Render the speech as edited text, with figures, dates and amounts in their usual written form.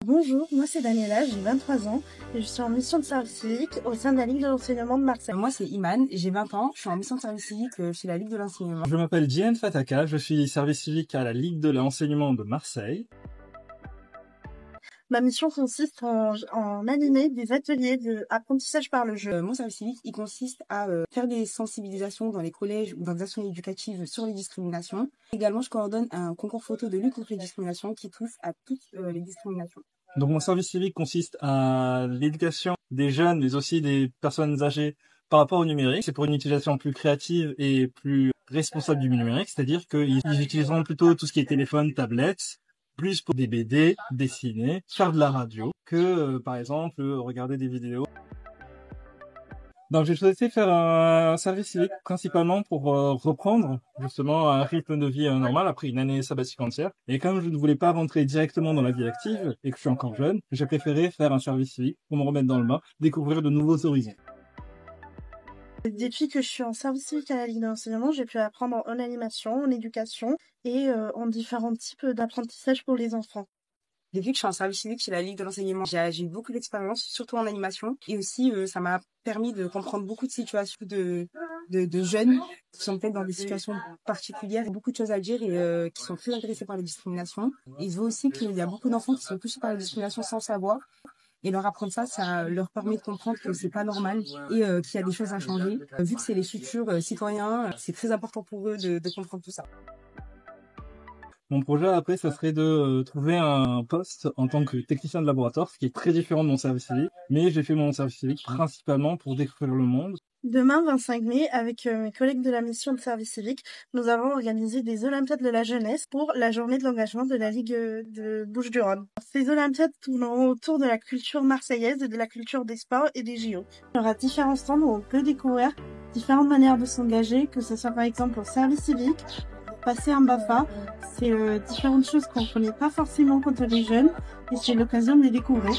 Bonjour, moi c'est Daniela, j'ai 23 ans et je suis en mission de service civique au sein de la Ligue de l'enseignement de Marseille. Moi, c'est Iman, j'ai 20 ans, je suis en mission de service civique chez la Ligue de l'enseignement. Je m'appelle Djihan Fataka, je suis service civique à la Ligue de l'enseignement de Marseille. Ma mission consiste en animer des ateliers d'apprentissage par le jeu. Mon service civique, il consiste à faire des sensibilisations dans les collèges ou dans des actions éducatives sur les discriminations. Également, je coordonne un concours photo de lutte contre les discriminations qui touche à toutes les discriminations. Donc mon service civique consiste à l'éducation des jeunes, mais aussi des personnes âgées par rapport au numérique. C'est pour une utilisation plus créative et plus responsable du numérique, c'est-à-dire qu'ils utiliseront plutôt tout ce qui est téléphone, tablette, plus pour des BD, dessiner, faire de la radio, que par exemple regarder des vidéos. Donc j'ai choisi de faire un service civique principalement pour reprendre justement un rythme de vie normal après une année sabbatique entière. Et comme je ne voulais pas rentrer directement dans la vie active et que je suis encore jeune, j'ai préféré faire un service civique pour me remettre dans le bain, découvrir de nouveaux horizons. Depuis que je suis en service civique à la Ligue de l'enseignement, j'ai pu apprendre en animation, en éducation et en différents types d'apprentissage pour les enfants. Depuis que je suis en service civique chez la Ligue de l'enseignement, j'ai eu beaucoup d'expérience, surtout en animation. Et aussi, ça m'a permis de comprendre beaucoup de situations de jeunes qui sont peut-être dans des situations particulières, beaucoup de choses à dire et qui sont très intéressés par les discriminations. Et je vois aussi qu'il y a beaucoup d'enfants qui sont touchés par les discriminations sans savoir. Et leur apprendre ça leur permet de comprendre que c'est pas normal et qu'il y a des choses à changer. Vu que c'est les futurs citoyens, c'est très important pour eux de comprendre tout ça. Mon projet après, ça serait de trouver un poste en tant que technicien de laboratoire, ce qui est très différent de mon service civique. Mais j'ai fait mon service civique principalement pour découvrir le monde. Demain, 25 mai, avec mes collègues de la mission de service civique, nous avons organisé des Olympiades de la jeunesse pour la journée de l'engagement de la Ligue de Bouches-du-Rhône. Ces Olympiades tourneront autour de la culture marseillaise et de la culture des sports et des JO. Il y aura différents stands où on peut découvrir différentes manières de s'engager, que ce soit par exemple au service civique, passer un BAFA. C'est différentes choses qu'on ne connaît pas forcément quand on est jeune et c'est l'occasion de les découvrir.